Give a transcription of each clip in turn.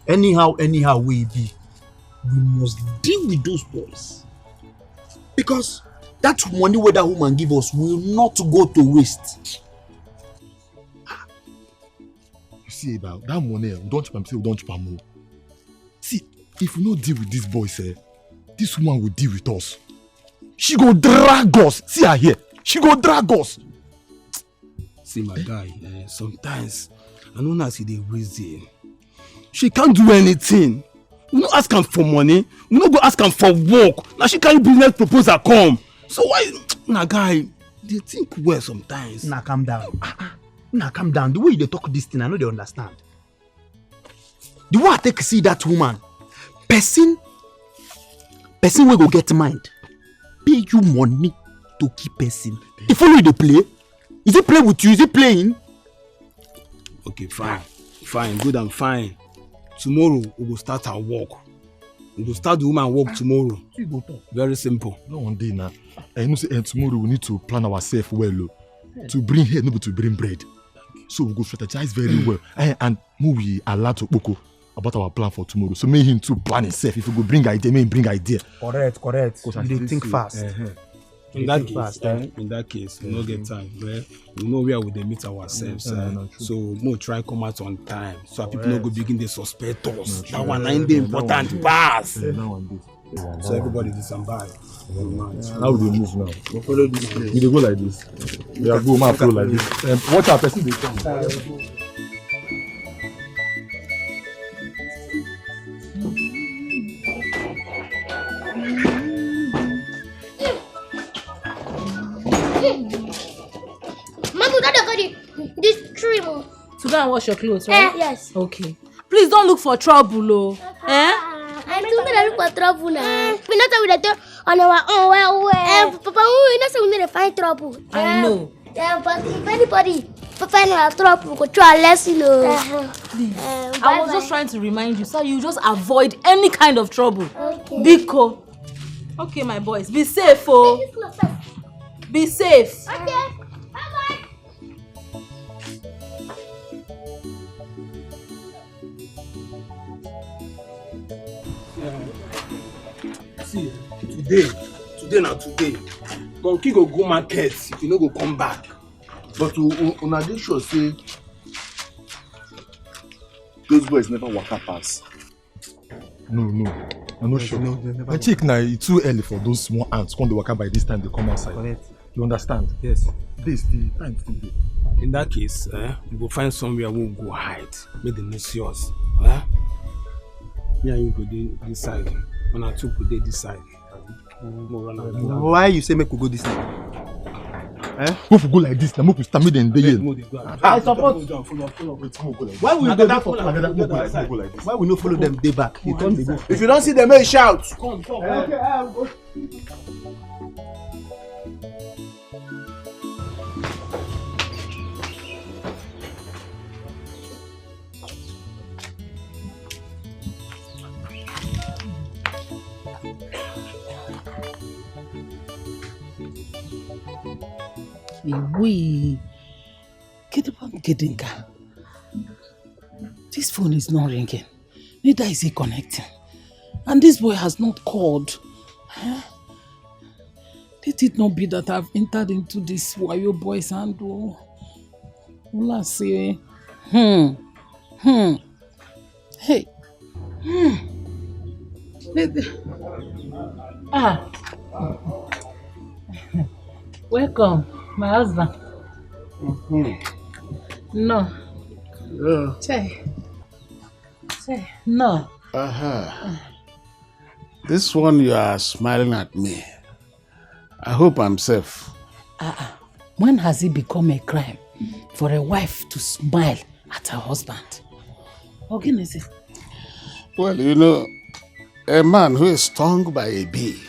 Anyhow we be, we must deal with those boys. Because that money where that woman give us will not go to waste. You see about that money, we don't chop more. See, if we don't deal with these boys, this woman will deal with us. She go drag us. See her here. She go drag us. See my guy, sometimes I don't know see the reason. She can't do anything. We don't ask her for money. We don't go ask her for work. Now she carry business proposal come. So why, nah guy, they think well sometimes. Nah, calm down. Nah, calm down. The way they talk this thing, I know they understand. The way I take see that woman, person will go get mind. Pay you money to keep person. If only they play, is it play with you? Is it playing? Okay, fine, good and fine. Tomorrow we will start our work. We will start the woman work tomorrow. Very simple. No one day now. And you say, and tomorrow we need to plan ourselves well, to bring head, not to bring bread. So we go strategize very well. And we allowed to Boko about our plan for tomorrow. So make him to plan himself. If we go bring idea, make him bring idea. Correct. They think fast. In that case, we don't get time. We know where we meet ourselves. So we'll try come out on time. So people don't go begin to suspect us. That one ain't the important pass. So everybody disembark. How do we move now? We follow this place. We go like this. We are go flow like this. Watch our person they come. This tree. To go and wash your clothes, right? Yes. Okay. Please don't look for trouble, oh. I don't look for trouble now. We not with that on our own. Well, Papa, we not say we need to find trouble. I know. Yeah, but if anybody find our trouble, we go try and let you know. Please. I was just trying to remind you, so you just avoid any kind of trouble. Okay. Biko. Okay, my boys, be safe, oh. Be safe. Okay. See, today. Monkey go market if you no go come back. But una dey sure say those boys never waka pass. No. I'm not sure. I check now, it's too early for those small ants. When they waka by this time, they come outside. Correct. You understand? Yes. This the time still dey. In that case, we go find somewhere we go hide. Make them not see us. Me and you go this side. When I took go this side. Why you say make we go this time? If we go like this, now make we stand me then dey. I support. Why we go back for like this? Why we no follow them day back? You turn the go. If you don't see them, make shout. Come. Okay. We this phone is not ringing, neither is it connecting, and this boy has not called. Let it not be that I've entered into this Wayo boy's hand. Let's see. Hey. Welcome, my husband. No. Say. No. This one you are smiling at me. I hope I'm safe. When has it become a crime for a wife to smile at her husband? What can I say? Well, you know, a man who is stung by a bee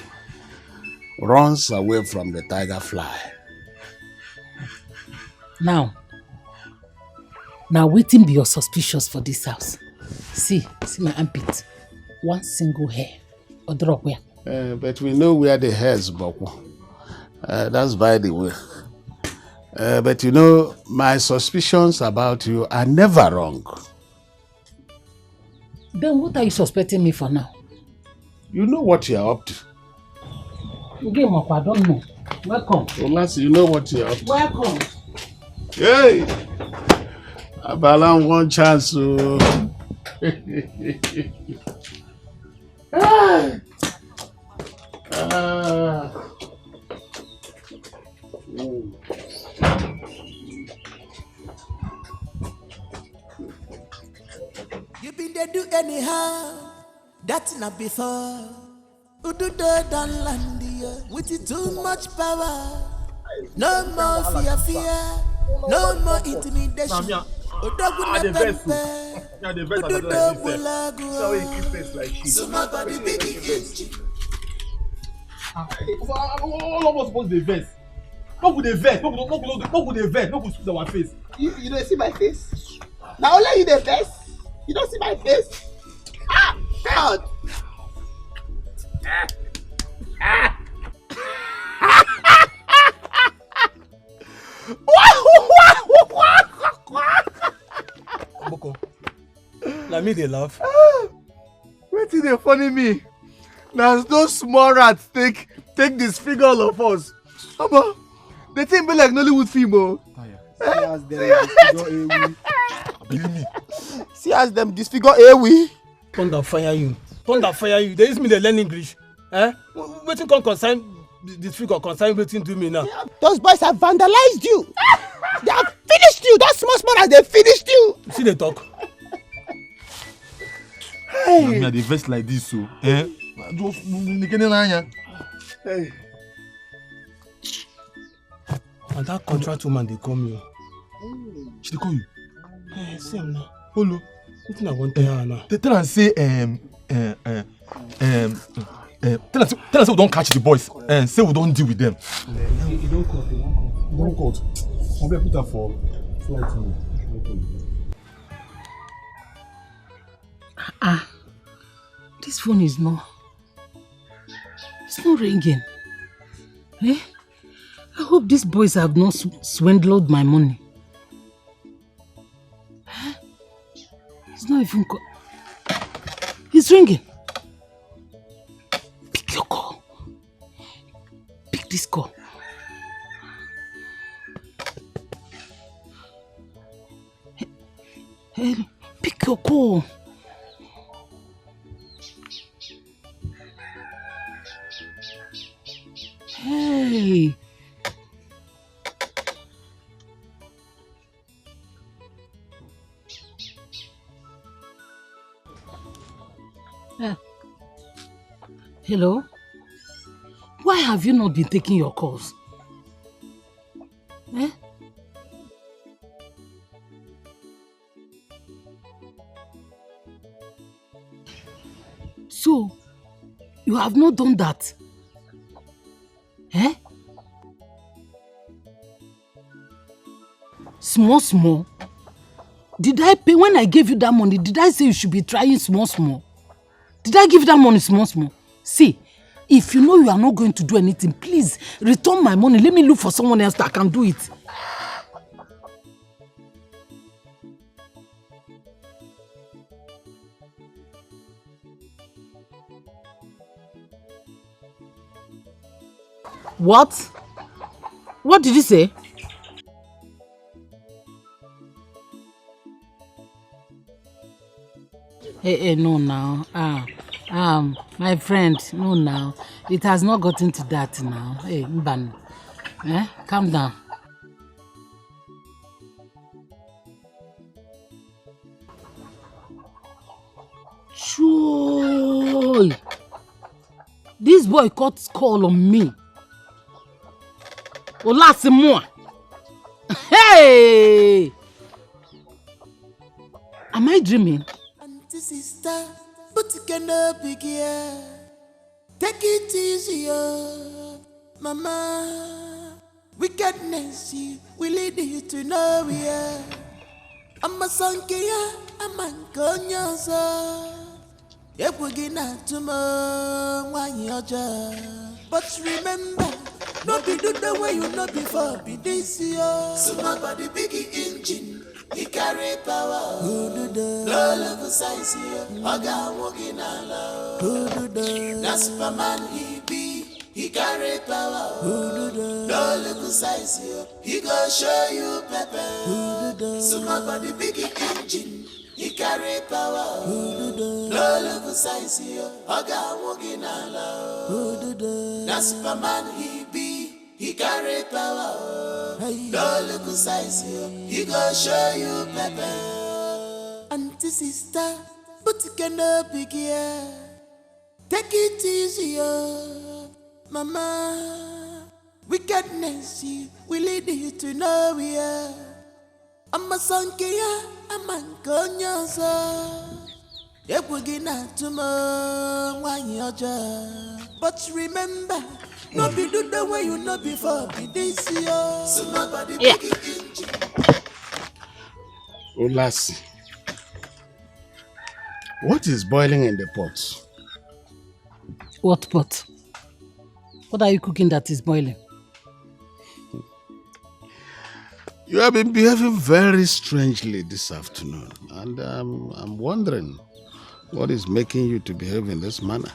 runs away from the tiger fly. Now waiting be your suspicious for this house. See my armpit. One single hair. Or drop where? But we know where the hairs boko. That's by the way. But you know, my suspicions about you are never wrong. Then what are you suspecting me for now? You know what you're up to. Game up, I don't know. Welcome. Olas, you know what you're up to. Welcome. Hey! Abalan one chance. You been there do anyhow, that's not before. Udo done land here with it too much power. No more fear, no more intimidation. Udo guna pempe, Udo bulagu. Somebody big engine. All of us supposed to vest. No good vest. No good vest. No good suit our face. You don't see my face? Now only you the best. You don't see my face? Ah! God! Boko. Let me they laugh. Wait till they funny me. There's no small rats take this figure all of us. Omo, the thing be like Nollywood film, oh. See as them disfigure Ewi. Thunder fire you. They use me to learn English. Waiting can concern this figure concern waiting to me now. Those boys have vandalized you. They have finished you. Those small as they finished you. See they talk. Hey. I mean, they vest like this, so. Hey. And that contract woman they call me. She they call you? Same now. Hello. What I want to hear now? They tell and say tell us we don't catch the boys and say we don't deal with them. You don't cut. I'll be put up for flight. This phone is not. It's not ringing. Eh? I hope these boys have not swindled my money. Eh? It's not even. It's ringing. Pick your call. Pick this call. Hey, pick your call. Hey. Hello? Why have you not been taking your calls? Eh? So, you have not done that? Eh? Small? Did I pay when I gave you that money? Did I say you should be trying small? Did I give you that money small? See, if you know you are not going to do anything, please return my money. Let me look for someone else that can do it. What? What did you say? Hey, no now. My friend, no now. It has not gotten to that now. Hey, Mban. Calm down. Choy! This boy got call on me. Olasimua. Hey! Am I dreaming? Auntie sister, but you cannot be here. Take it easy, mama. Wickedness, we lead you to nowhere. I'm a sankia, I'm a konyosa. If we get not tomorrow, one year. But remember, no be do the way you know before, be this year. Somebody big engine, he carry power. Lola kusaisi, oga wogi na love. That's Superman he be, he carry power. Lola kusaisi, he go show you pepper. Suma body big engine, he carry power. Lola kusaisi, oga wogi na love. That's Superman he be, he carry power. Lola kusaisi, he go show you pepper. Auntie sister, but you cannot be here. Take it easy, mama. Wickedness, we lead you to nowhere. I'm a son, I'm a conyosa. Epugina tomorrow, one year. But remember, no be do the way you know before, be this year. So nobody big engine. Ulasi. What is boiling in the pot? What pot? What are you cooking that is boiling? You have been behaving very strangely this afternoon, and I'm wondering what is making you to behave in this manner.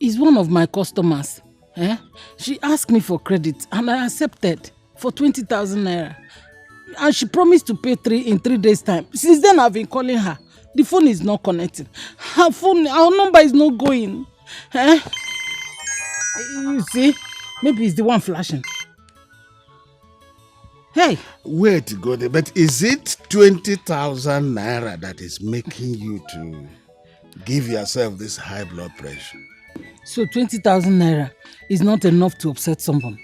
It's one of my customers. She asked me for credit and I accepted for 20,000 naira. And she promised to pay in 3 days' time. Since then, I've been calling her. The phone is not connecting. Our number is not going. You see? Maybe it's the one flashing. Hey! Wait, God, but is it 20,000 naira that is making you to give yourself this high blood pressure? So 20,000 naira is not enough to upset someone?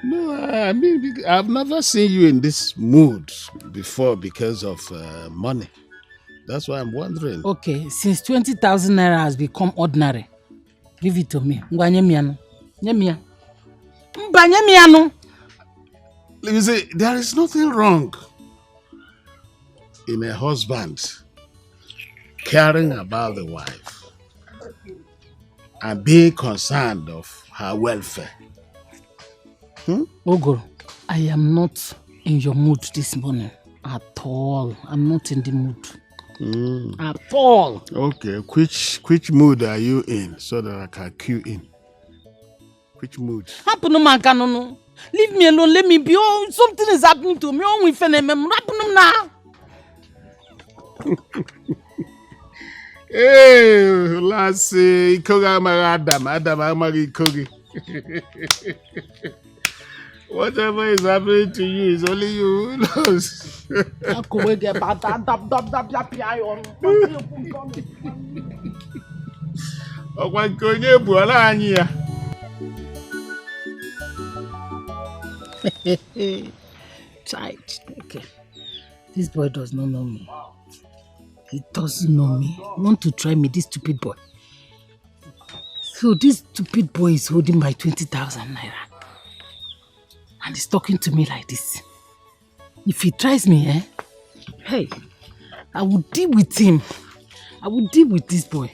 No, I mean, I've never seen you in this mood before because of money. That's why I'm wondering. Okay, since 20,000 naira has become ordinary, give it to me. Let me say, there is nothing wrong in a husband caring about the wife and being concerned of her welfare. Ogoro, I am not in your mood this morning at all. I'm not in the mood. At all. Okay, which mood are you in so that I can cue in? Which mood? Leave me alone, let me be. Oh, something is happening to me. Oh, we Hey, Lassie, Koga Adam Amari Kogi. Whatever is happening to you is only you who knows. Child, okay. This boy does not know me. He doesn't know me. Want to try me, this stupid boy. So this stupid boy is holding my 20,000 naira. And he's talking to me like this. If he tries me, hey, I will deal with him. I will deal with this boy.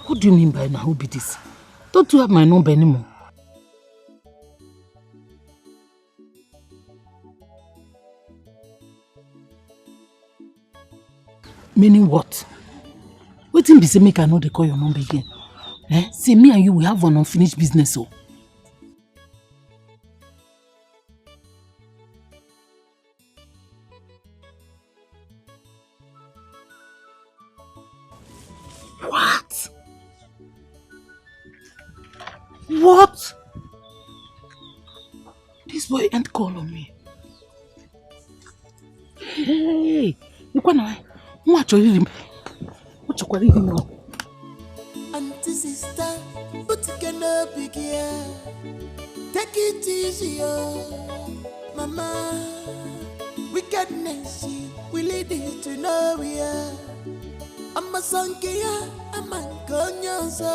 What do you mean by now? Who be this? Don't you have my number anymore? Meaning what? Waiting be say make I know they call your number again. Say me and you will have an unfinished business. Oh. What? What? This boy ain't calling me. Hey, you can't. What are you doing? What you doing now? Auntie sister, but you cannot be here. Take it easy, mama. Wickedness, we lead you to nowhere. I'm a son, I'm a conyosa.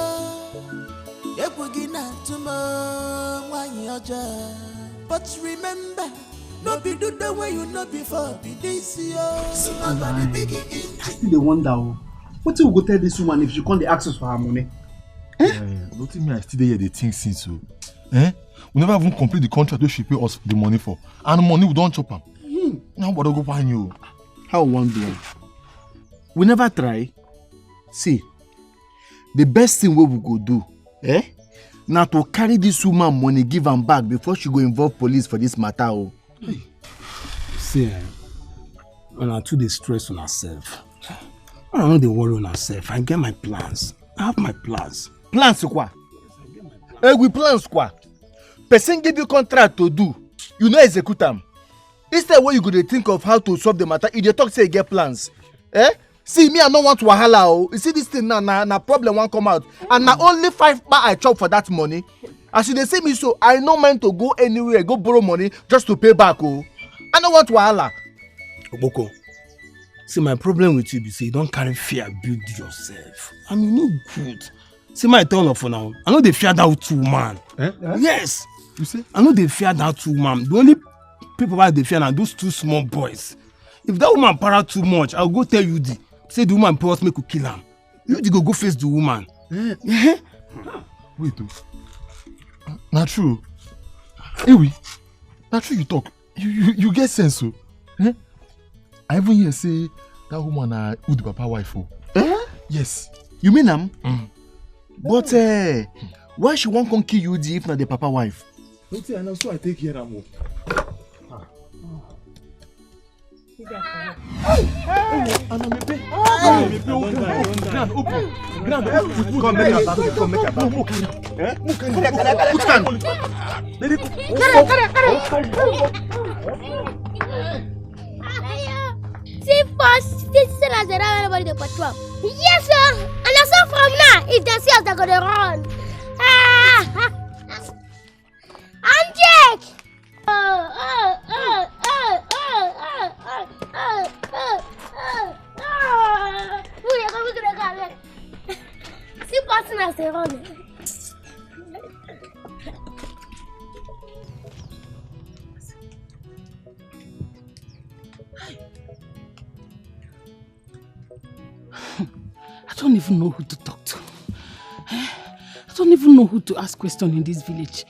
Epugina tomorrow, one year. But remember, no be do the way you know before, be this year. So nobody big in. I still the wonder What will go tell this woman if she can't ask us for her money? Don't tell me I still there the thing since so. We never even complete the contract that she pay us the money for. And money we don't chop them. Now what do go find you? How one do? We never try. See, the best thing we will go do, now to carry this woman money, give am back before she go involve police for this matter. Oh. Hey. See, when I too dey stress on herself, I don't know they worry on herself. I get my plans. I have my plans. Plans quoi? We plans quoi? Person give you contract to do, you know execute them. Instead, what you go to think of how to solve the matter, if you talk say you get plans. See, me I don't want wahala. Oh. You see this thing now, na problem won't come out. And now only 5 baht I chop for that money. As you they say me so, I no mind to go anywhere, go borrow money just to pay back. Oh. I don't want wahala. Oboko, see my problem with you be say you don't carry fear build yourself. I mean, no good. See my turn off for now. I know they fear that woman. Yes. You see? I know they fear that woman. The only people why they fear are those 2 small boys. If that woman para too much, I'll go tell you say the woman promise me to kill him. You go face the woman. Wait, not true. Ewi, not true you talk. You get sense so. I even hear say that woman who the papa wife for. Yes. You mean am? But why she won't come kill you if not the papa wife? Don't say I know, so I take care of her. See, first, this is as everybody the patrol. Yes, sir. And I saw from now, if they see us, they're gonna run. I'm Jake. See, passing as they run. I don't even know who to talk to. I don't even know who to ask questions in this village.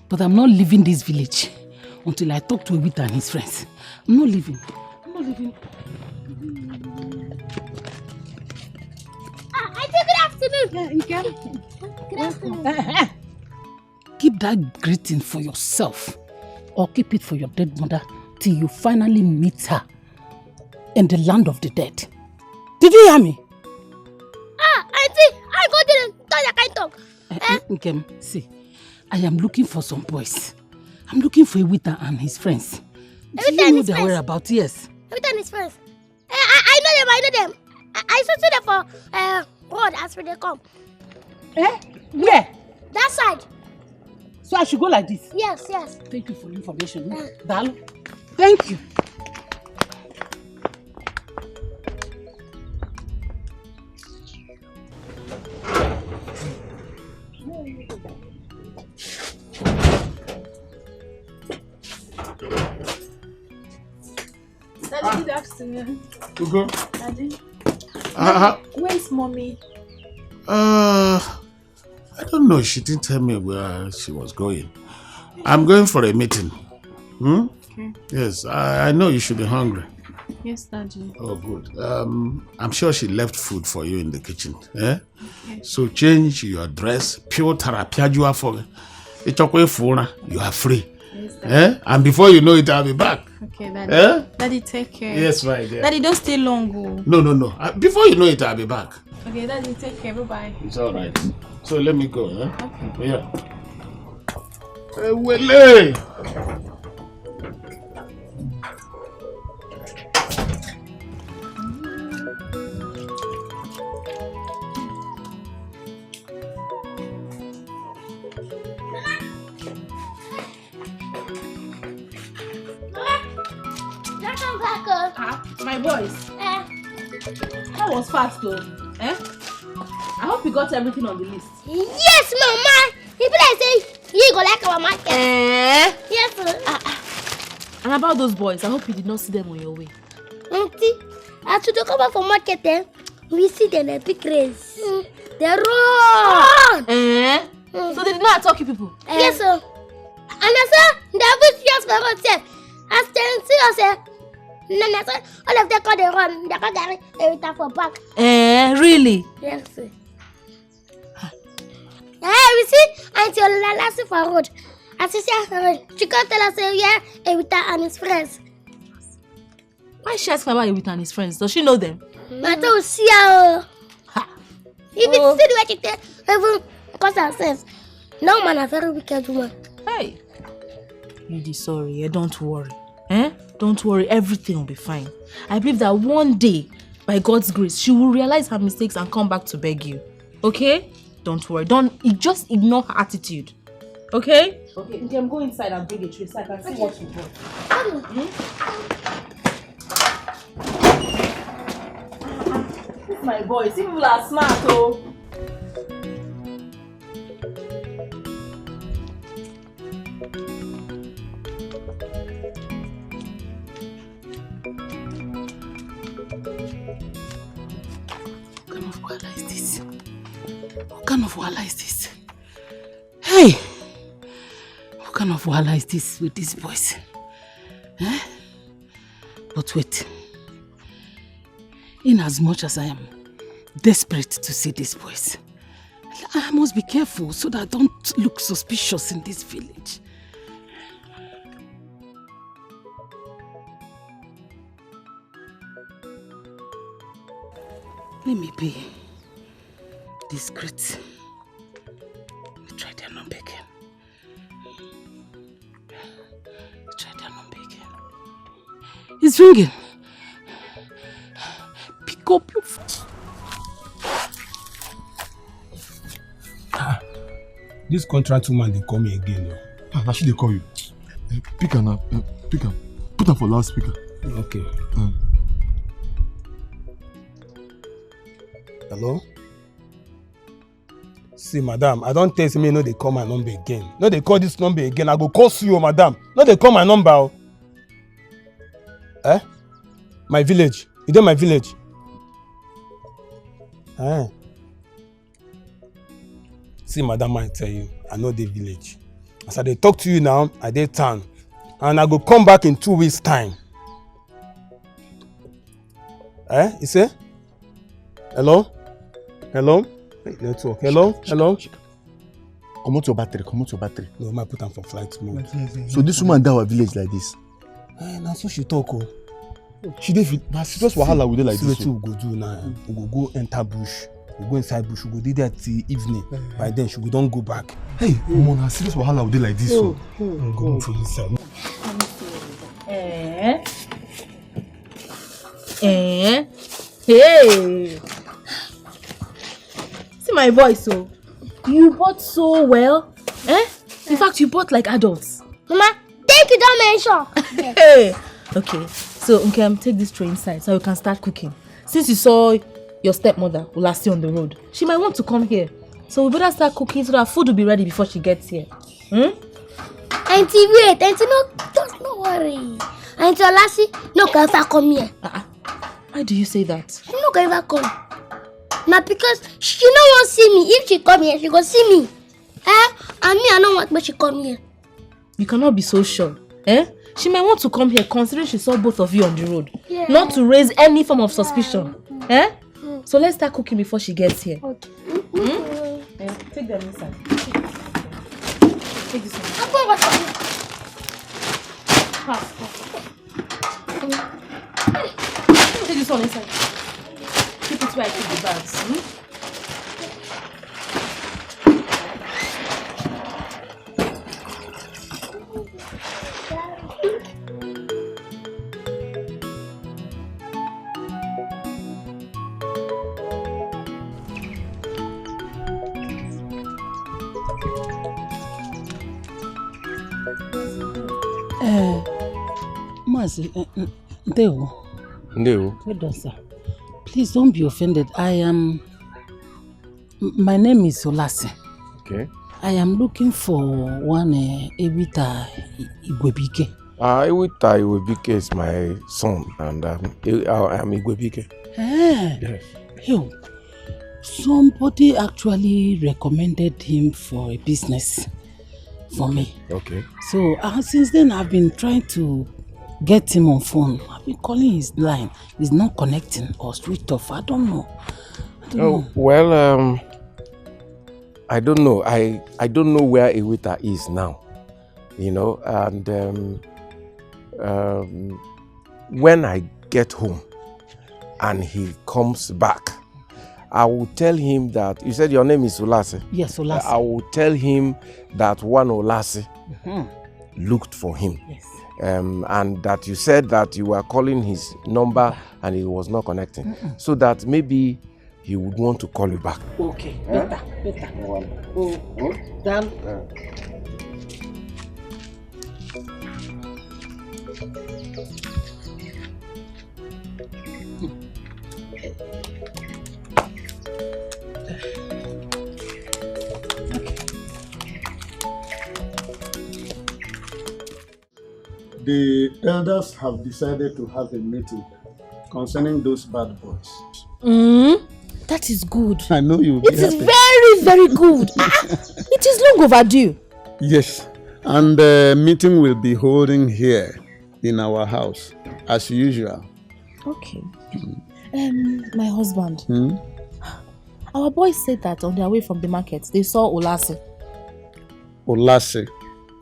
But I'm not leaving this village until I talk to Ewita and his friends. I'm not leaving. I say good afternoon. Yeah, you can. Good afternoon. Keep that greeting for yourself or keep it for your dead mother till you finally meet her in the land of the dead. Did you hear me? Auntie, I go to the talk. Nkem, see, I am looking for some boys. I'm looking for Ewita and his friends. Do you know their whereabouts? Yes. Ewita and his friends. I know them. I saw them for road as they come. Where? That side. So I should go like this? Yes. Thank you for the information. Dalo. Thank you. Daddy, good afternoon. Ugo? Daddy. Where's mommy? I don't know. She didn't tell me where she was going. I'm going for a meeting. Okay. Yes, I know you should be hungry. Yes, Daddy. Oh, good. I'm sure she left food for you in the kitchen. Okay. So change your dress. Pure tarapia for you are free. Yes, Daddy. And before you know it, I'll be back. Okay, Daddy. Daddy, take care. Yes, my dear. Daddy, don't stay long. No. Before you know it, I'll be back. Okay, Daddy, take care. Bye-bye. It's all right. So let me go. Okay. Yeah. Hey, Wele! My boys. That was fast though. I hope you got everything on the list. Yes, Mama. People say you go like our market. Yes, sir. And about those boys, I hope you did not see them on your way. Auntie, I should come back from market. we see them a big race. They run. So they did not attack you people? Yes, sir. And I said, they will see us for ourselves. As they see us, all of them call they run. They can't carry everything for back. Really? Yes, sir. We see until last for road. As she said, she can't tell us, yeah, everything and his friends. Why is she asking about Ewita and his friends? Does she know them? I don't see her. If it's still the way she tell, even because herself. No man, a very wicked woman. Hey. Really sorry, don't worry. Don't worry, everything will be fine. I believe that one day, by God's grace, she will realize her mistakes and come back to beg you. Okay? Don't worry. Just ignore her attitude. Okay? Okay, you can go inside and bring a tray so I can see what you brought. This is my boy. See, people are smart, oh. What kind of wahala is this? Hey! What kind of wahala is this with these boys? But wait. In as much as I am desperate to see these boys, I must be careful so that I don't look suspicious in this village. Let me be discreet. Let me try their number again. It's ringing. Pick up your phone. This contract woman, they call me again. Now she they call you. Pick her now. Pick her. Put her for loudspeaker. Okay. Hello? See, madam, I don't tell me no they call my number again. No, they call this number again. I go call you, madam. No, they call my number. My village. You know my village? See, madam, I tell you, I know the village. As I dey talk to you now, I dey town. And I go come back in 2 weeks' time. You say? Hello? Hello? Wait, network. Hello? Hello? Come out your battery. No, I put them for flight mode. So this woman down our village like this? Now so she talk. She dey serious wahala with it like this. See what we go do now. We go enter bush. We go inside bush. We go do that till evening. By then she go don't go back. Hey, woman, na serious wahala with it like this. Go for inside. Hey. See my voice, so you bought so well. In fact, you bought like adults. Mama, thank you, don't mention. Hey. Okay, so take this tray inside so you can start cooking. Since you saw your stepmother will last you on the road, she might want to come here. So we better start cooking so that food will be ready before she gets here. Auntie, wait. Auntie, don't worry. Auntie Lassie, no can ever come here. Why do you say that? She no can ever come. Now because she no want see me. If she come here, she go see me. And me, I don't want but she come here. You cannot be so sure. She might want to come here considering she saw both of you on the road. Yeah. Not to raise any form of suspicion. So let's start cooking before she gets here. Okay. Take them inside. Take this one. Take this one inside. Keep it where I keep the bags. Mazi, Ndeo. Ndeo. Sir. Please don't be offended. My name is Olase. Okay. I am looking for one Ewita Igwebike. Ewita Igwebike is my son, and I am Igwebike. Yes. Yo, somebody actually recommended him for a business for me. Okay. So since then I've been trying to get him on phone. I've been calling his line. He's not connecting or switched off. I don't know. Well, I don't know. I don't know where Ewita is now. You know, and when I get home and he comes back, I will tell him that, you said your name is Olase? Yes, Olase. I will tell him that one Olase looked for him. Yes. And that you said that you were calling his number and he was not connecting. So that maybe he would want to call you back. Okay, better. Dan. The elders have decided to have a meeting concerning those bad boys. That is good. I know you'll be It is happy. very, very good. It is long overdue. Yes, and the meeting will be holding here in our house, as usual. Okay. My husband. Our boys said that on their way from the market, they saw Olase. Olase,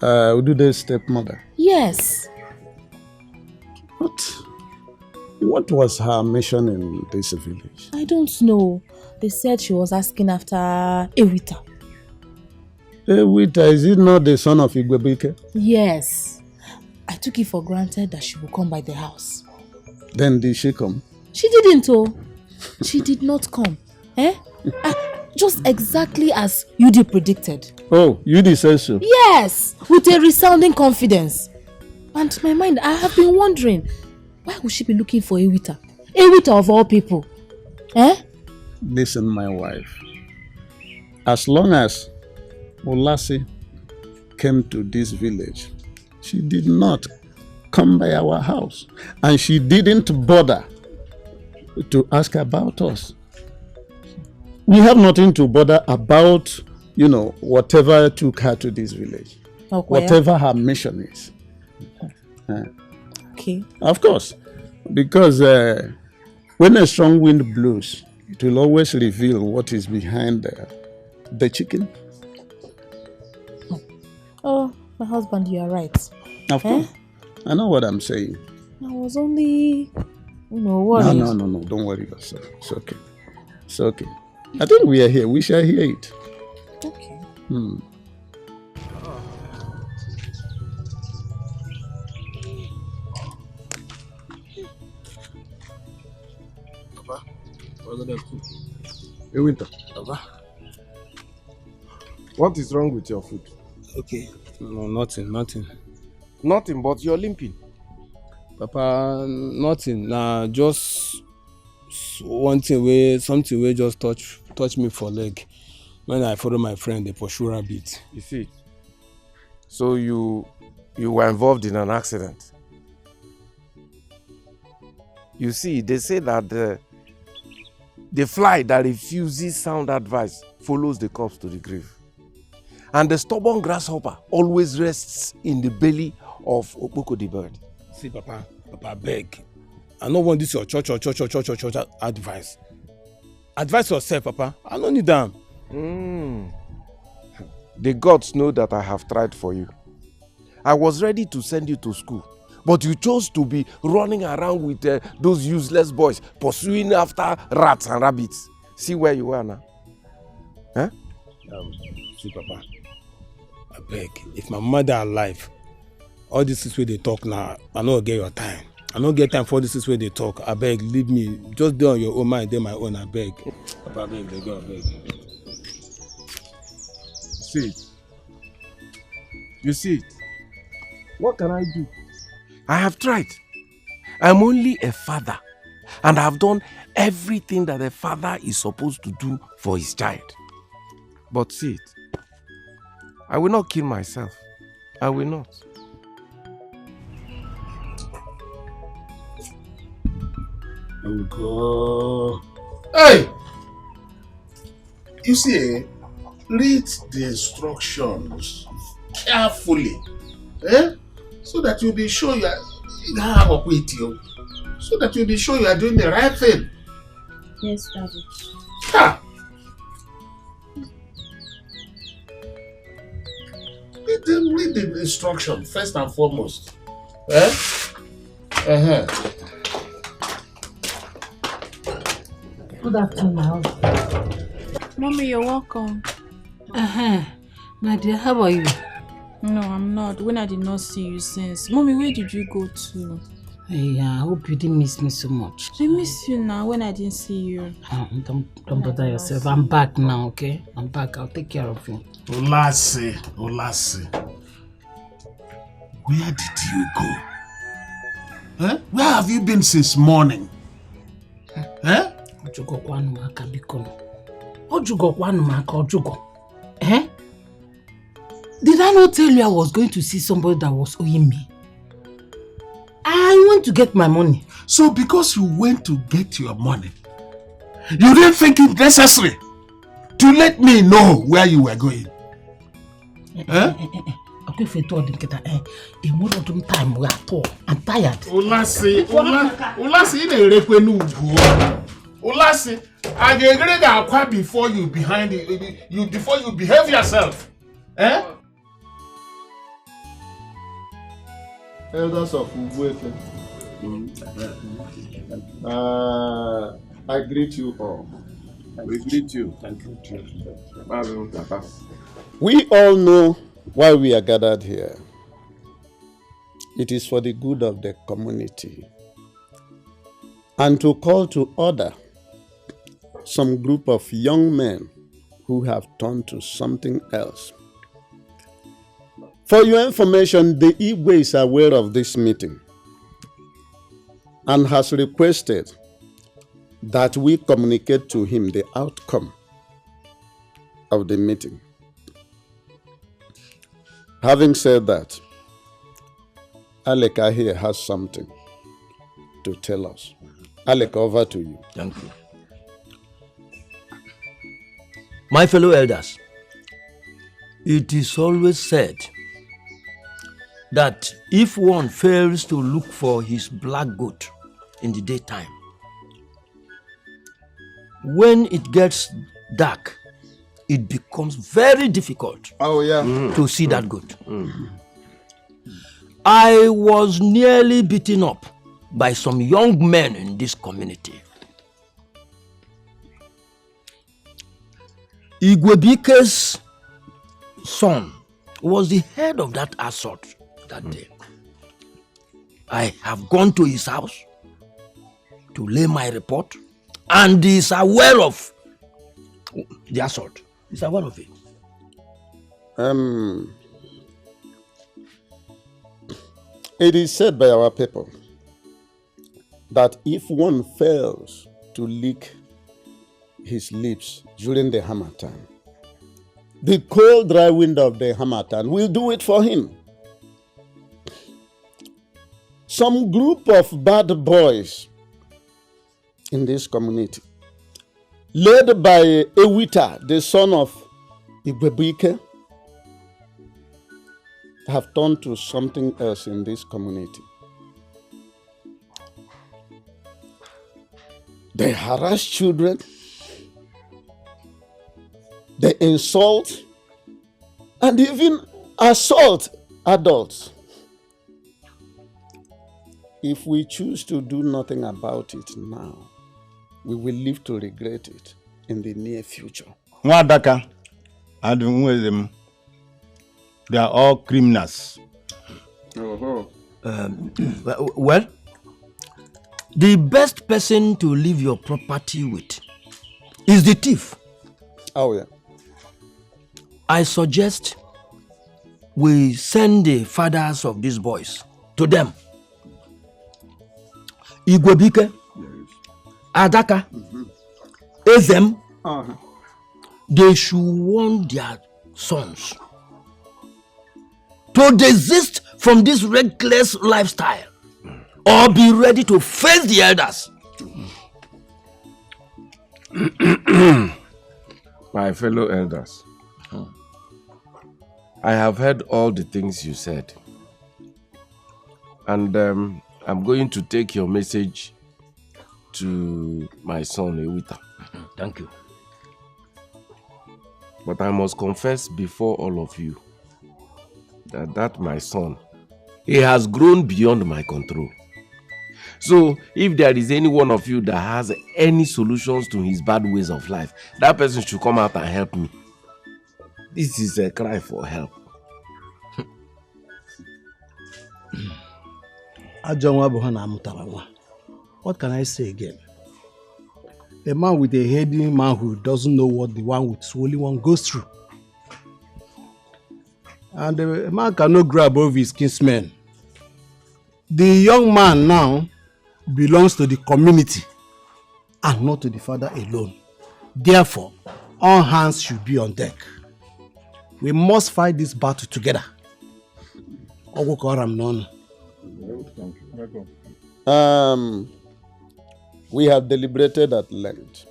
Udude's stepmother. Yes. What was her mission in this village? I don't know. They said she was asking after Ewita. Ewita, is it not the son of Igwebike? Yes. I took it for granted that she would come by the house. Then did she come? She didn't, oh. She did not come. Just exactly as Yudi predicted. Oh, Yudi says so? Yes, with a resounding confidence. And to my mind, I have been wondering, why would she be looking for Ewita? Ewita of all people. Listen, my wife. As long as Olase came to this village, she did not come by our house. And she didn't bother to ask about us. We have nothing to bother about, whatever took her to this village. Okay. Whatever her mission is. Okay. Of course. Because when a strong wind blows, it will always reveal what is behind the chicken. Oh, my husband, you are right. Of course. I know what I'm saying. I was only, worried. No. Don't worry yourself. It's okay. It's okay. I think we are here. We shall hear it. Okay. Papa, Hey, Winter. Papa. What is wrong with your foot? Okay. No, nothing. Nothing, but you're limping. Papa, nothing. Nah, just something way just touch me for leg. When I follow my friend, they pursue rabbit. You see? So you were involved in an accident. You see, they say that the fly that refuses sound advice follows the corpse to the grave. And the stubborn grasshopper always rests in the belly of Okpoko the bird. See, Papa, beg. I don't want this your church advice. Advise yourself, Papa. I don't need them. The gods know that I have tried for you. I was ready to send you to school, but you chose to be running around with those useless boys, pursuing after rats and rabbits. See where you are now. See, Papa, I beg. If my mother alive, all this is where they talk now, I don't get your time. I don't get time for this is where they talk. I beg, leave me. Just do on your own mind, do my own, I beg. Papa, I beg, they go, I beg. See it. You see it. What can I do? I have tried. I'm only a father, and I have done everything that a father is supposed to do for his child. But see it. I will not kill myself. I will not. Oh God. Hey! You see, read the instructions carefully. So that you'll be sure you are so that you'll be sure you are doing the right thing. Yes, Daddy. Ha! Read the instruction first and foremost. Good afternoon, my husband. Mommy, you're welcome. Nadia, how are you? No, I'm not. When I did not see you since. Mommy, where did you go to? Hey, I hope you didn't miss me so much. I miss you now when I didn't see you. Don't bother yourself. I'm back now, okay? I'm back. I'll take care of you. Olase. Where did you go? Where have you been since morning? Did I not tell you I was going to see somebody that was owing me? I went to get my money. So because you went to get your money, you didn't think it necessary to let me know where you were going? I'm tired. Olase, I agree that before you before you behave yourself. Elders of Ugwete, I greet you all. We greet you. Thank you. We all know why we are gathered here. It is for the good of the community and to call to order some group of young men who have turned to something else. For your information, the Igwe is aware of this meeting and has requested that we communicate to him the outcome of the meeting. Having said that, Aleka here has something to tell us. Aleka, over to you. Thank you. My fellow elders, it is always said that if one fails to look for his black goat in the daytime, when it gets dark, it becomes very difficult to see that goat. I was nearly beaten up by some young men in this community. Igwebike's son was the head of that assault that day. I have gone to his house to lay my report, and he is aware of the assault. He's aware of it. It is said by our people that if one fails to lick his lips during the Harmattan, the cold, dry wind of the Harmattan will do it for him. Some group of bad boys in this community, led by Ewita, the son of Ibebike, have turned to something else in this community. They harass children, they insult, and even assault adults. If we choose to do nothing about it now, we will live to regret it in the near future. Nwadaka and Nwezem, they are all criminals. Well, the best person to leave your property with is the thief. Oh, yeah. I suggest we send the fathers of these boys to them. Igwebike, Adaka, Ezem, they should warn their sons to desist from this reckless lifestyle or be ready to face the elders. My fellow elders, I have heard all the things you said. And I'm going to take your message to my son, Ewita. Thank you. But I must confess before all of you that my son, he has grown beyond my control. So if there is any one of you that has any solutions to his bad ways of life, that person should come out and help me. This is a cry for help. What can I say again? A man with a heady manhood doesn't know what the one with swollen one goes through. And a man cannot grow above his kinsmen. The young man now belongs to the community and not to the father alone. Therefore, all hands should be on deck. We must fight this battle together. We have deliberated at length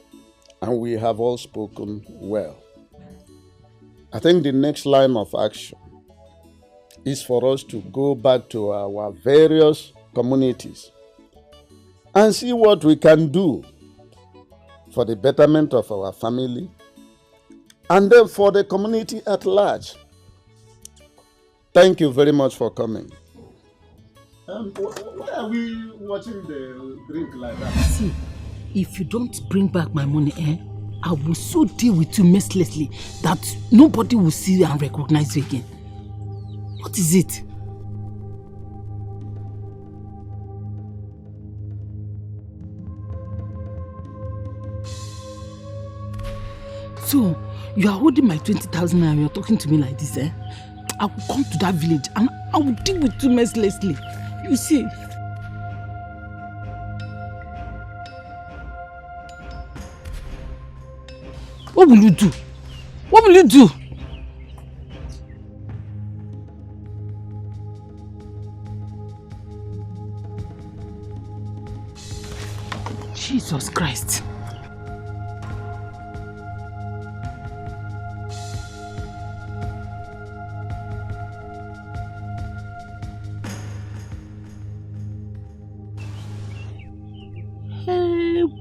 and we have all spoken well. I think the next line of action is for us to go back to our various communities and see what we can do for the betterment of our family and then for the community at large. Thank you very much for coming. Why are we watching the drink like that? See, if you don't bring back my money, I will so deal with you mercilessly that nobody will see you and recognize you again. What is it? So, you are holding my 20,000 and you are talking to me like this, I will come to that village and I will deal with you mercilessly. You see. What will you do? What will you do? Jesus Christ.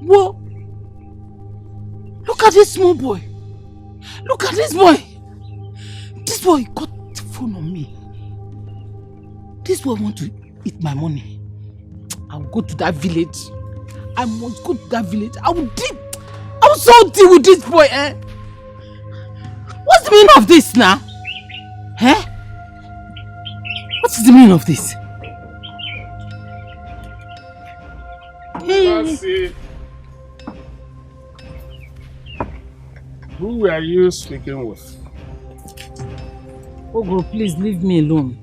What? Look at this small boy. Look at this boy. This boy got the phone on me. This boy want to eat my money. I'll go to that village. I must go to that village. I will so deal with this boy, What's the meaning of this now? What is the meaning of this? Hey. Who were you speaking with? Ogo, please leave me alone.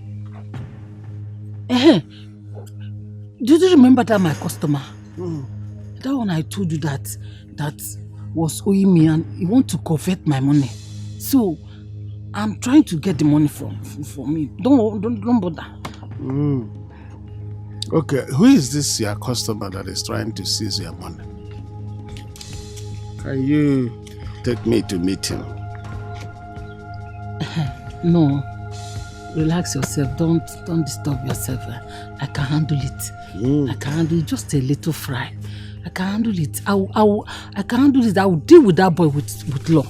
Do you remember that my customer? That one I told you that was owing me and he want to covet my money. So I'm trying to get the money for me. Don't bother. Okay, who is this your customer that is trying to seize your money? Can you take me to meet him? No. Relax yourself. Don't disturb yourself. I can handle it. I can handle it. Just a little fry. I can handle it. I can handle it. I will deal with that boy with law.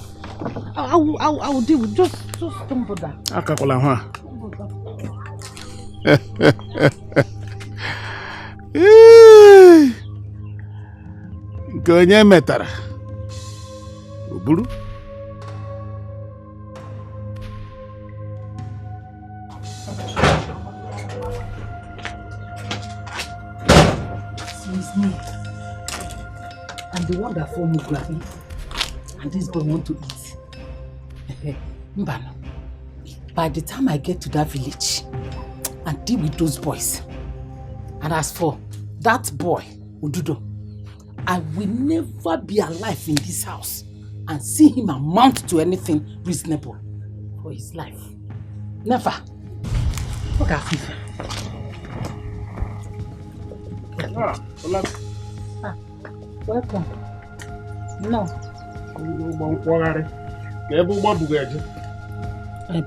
I will deal with just don't bother. Gonye metara. Uburu. It's me. I'm the one that formed Mugrabi. And this boy want to eat. Mbano, by the time I get to that village and deal with those boys, and as for that boy, Ududo, I will never be alive in this house and see him amount to anything reasonable for his life. Never. Look at FIFA. Welcome. No.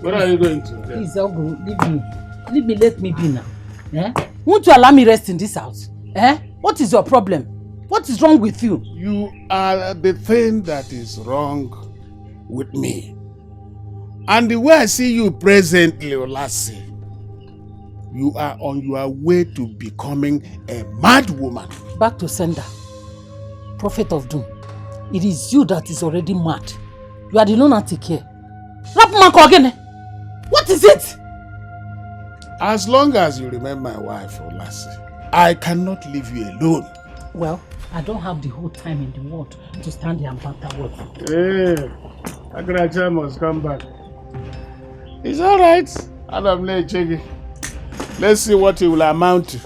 Where are you going to? Please, Ogun, leave me. Leave me, let me be now. Eh? Won't you allow me rest in this house? Eh? What is your problem? What is wrong with you? You are the thing that is wrong with me. And the way I see you presently, Olassi, you are on your way to becoming a mad woman. Back to sender. Prophet of doom. It is you that is already mad. You are the lunatic here. Again. What is it? As long as you remain my wife, Olassi, I cannot leave you alone. Well, I don't have the whole time in the world to stand here and banter words. Hey, Agracha must come back. It's all right. Adam, let's see what it will amount to.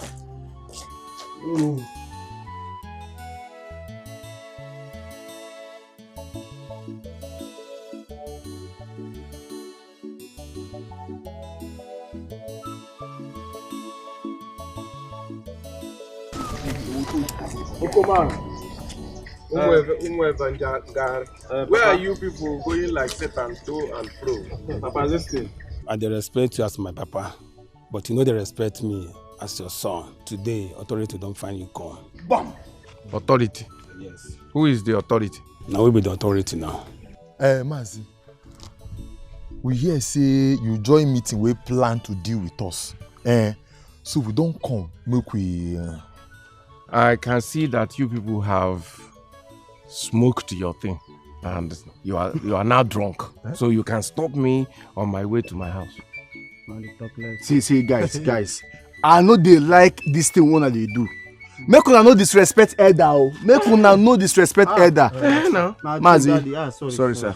Where are you people going like Satan to and fro? Papa, listen. I dey respect you as my papa, but you know they respect me as your son. Today, authority don't find you come. Bam! Authority? Yes. Who is the authority? Now we be the authority now. Mazi, we hear say you join meeting we plan to deal with us. So we don't come, make we... I can see that you people have smoked your thing and you are now drunk. So you can stop me on my way to my house. See, guys. I know they like this thing one they do. Make una no disrespect elder. Make una no disrespect elder. No. Mazi, sorry, sir.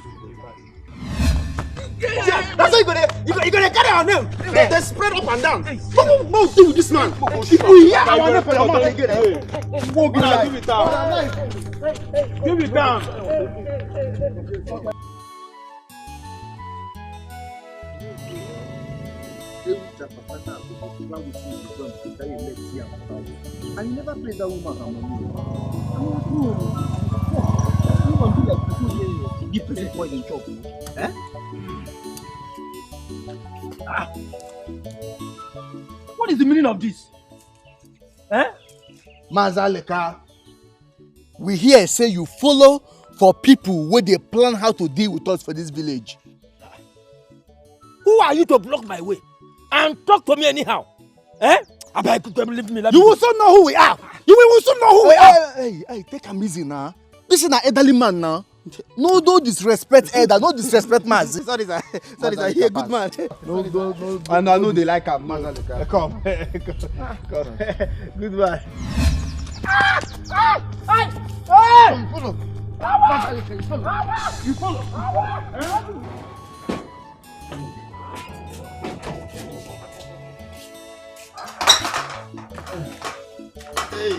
Yeah, that's how you're gonna carry our name. They spread up and down. What do with this man? If we hear our name for your mouth again, give it down. Give it down. And you never praise that woman. Give person poison chop. Eh? What is the meaning of this? Eh? Mazaleka, we hear say you follow for people where they plan how to deal with us for this village. Who are you to block my way and talk to me anyhow? Eh? Leave me. You will soon know who we are. You will soon know who we are. Hey, take a easy now. This is an elderly man now. No disrespect elder, no disrespect Mazi. Sorry, sir. He a good man. No. And I know they like him. Come. Goodbye. Follow. You follow. Hey.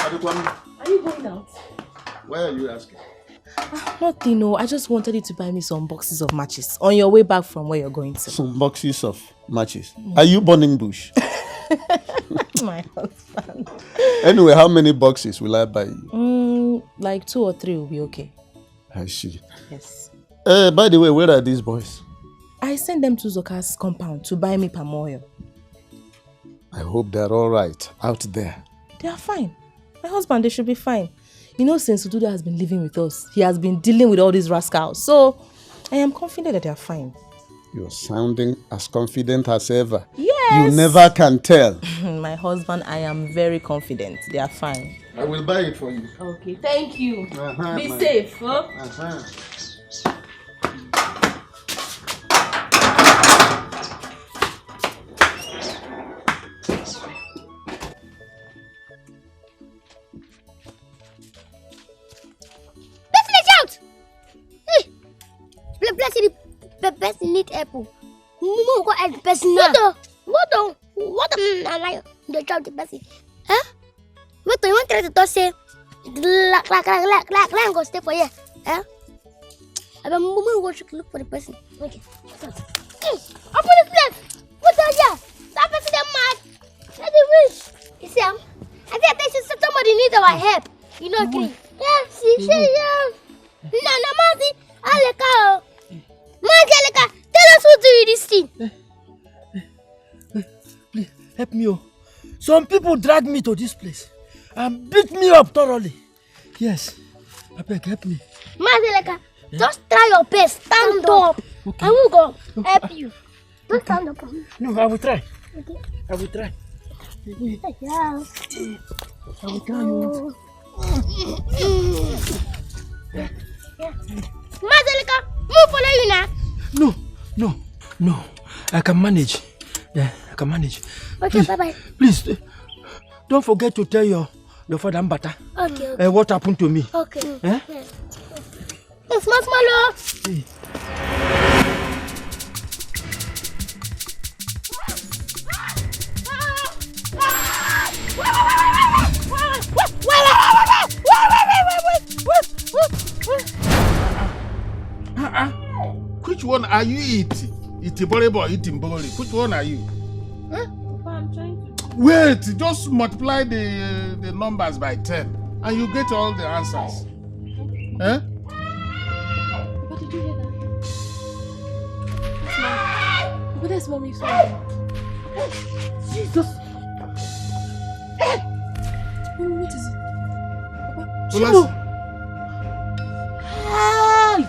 Are you going out? Why are you asking? Nothing, no. I just wanted you to buy me some boxes of matches on your way back from where you're going to. Some boxes of matches. Are you burning bush? My husband. Anyway, how many boxes will I buy you? Like 2 or 3 will be okay. I see. Yes. By the way, where are these boys? I sent them to Zoka's compound to buy me palm oil. I hope they're all right out there. They are fine. My husband, they should be fine. You know, since Ududa has been living with us, he has been dealing with all these rascals. So, I am confident that they are fine. You're sounding as confident as ever. Yes! You never can tell. My husband, I am very confident. They are fine. I will buy it for you. Okay, thank you. Be safe, huh? The person need apple. Mumu go help the person now. What am I the job the person? Huh? What do you want to say? Like go stay for you. Huh? I bet Mumu go look for the person. Okay. Open the place. What are you? That person is mad. Let it wish. You see him? I think somebody needs our help. You know, okay? Yeah, she No, Mazi, Aleka. Mazi, Aleka, tell us who do this thing. Please, help me. Oh. Some people dragged me to this place and beat me up thoroughly. Yes. I beg, help me. Mazi, Aleka, just try your best. Stand up. Okay. I will go help you. Just stand up. No, I will try. Okay. I will try. Yeah. I will try you. Mazelika, move follow you now. No. I can manage. Yeah, I can manage. Okay, please, bye-bye. Please, don't forget to tell your father Mbata. Okay. What happened to me. Okay. Eh? Yeah. It's small. Hey. Which one are you eating? Itiboribo or Itimbori? Which one are you? Huh? I'm trying to... Wait, just multiply the numbers by 10 and you get all the answers. Huh? But did you hear that? But that's Mommy. Jesus. Mommy, what is it? Well, Hi!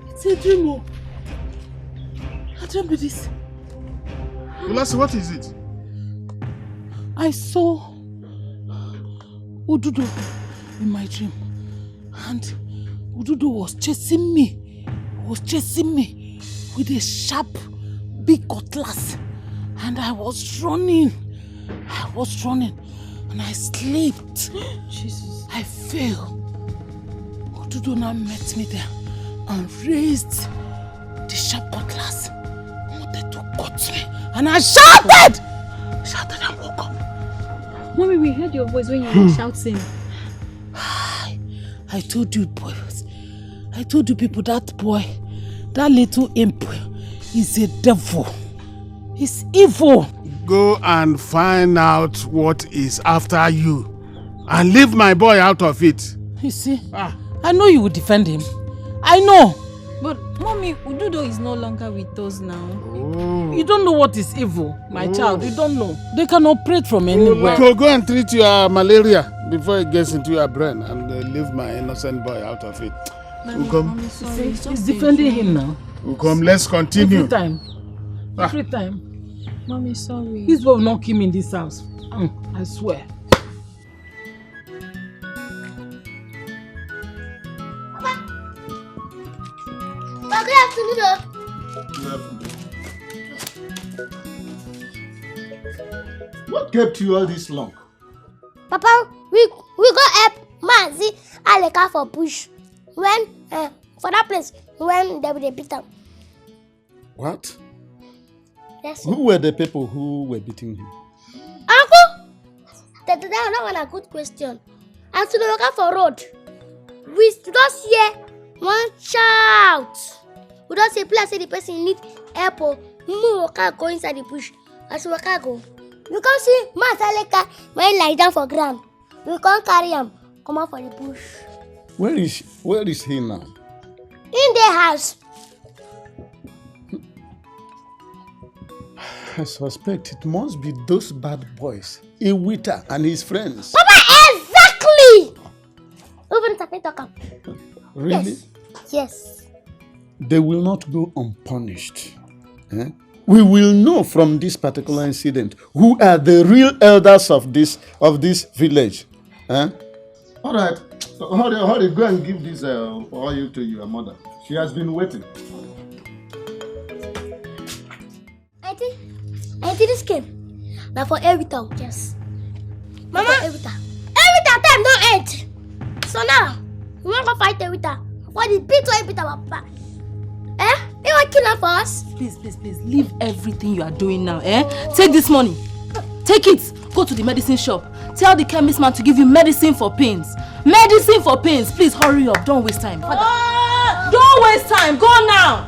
It's a dream. I dreamt this. Ulasi, what is it? I saw Ududo in my dream. And Ududo was chasing me. With a sharp, big cutlass. And I was running. And I slipped. Jesus. I fell. Ududo now met me there and raised the sharp cutlass. Wanted to cut me. And I shouted and woke up. Mommy, we heard your voice when you were shouting. I told you, boys. I told you people, that boy, that little imp is a devil. He's evil. Go and find out what is after you and leave my boy out of it. You see, I know you will defend him. I know. But Mommy, Ududo is no longer with us now. Oh. You don't know what is evil, my child. You don't know. They can operate from anywhere. So go and treat your malaria before it gets into your brain and leave my innocent boy out of it. Mommy, sorry. He's defending him now. Ukom, let's continue. Every time. Mommy, sorry. This will not kill me in this house. I swear. Good afternoon. What kept you all this long? Papa, we go help Mazi Aleka for push. When for that place when they will beat them. What? Yes. Who were the people who were beating him? Uncle, that one a good question. And to the look for road, we just hear one shout. We don't say place say the person need help. We can go inside the bush. As we can go, we can see Masaleka when lie down for ground. We can't carry him. Come out for the bush. Where is he now? In the house. I suspect it must be those bad boys, Iwita and his friends. Papa, exactly! Even talk. Really? Yes. They will not go unpunished. We will know from this particular incident who are the real elders of this village. All right. Hurry, go and give this oil to your mother. She has been waiting. I think this came. Now for every time, yes. Mama, every time time don't end. So now, we want to fight every time. What the beat to every time, Papa? You want to kill her for us? Please, leave everything you are doing now, Take this money. Take it. Go to the medicine shop. Tell the chemist man to give you medicine for pains. Medicine for pains. Please hurry up. Don't waste time. Don't waste time. Go now.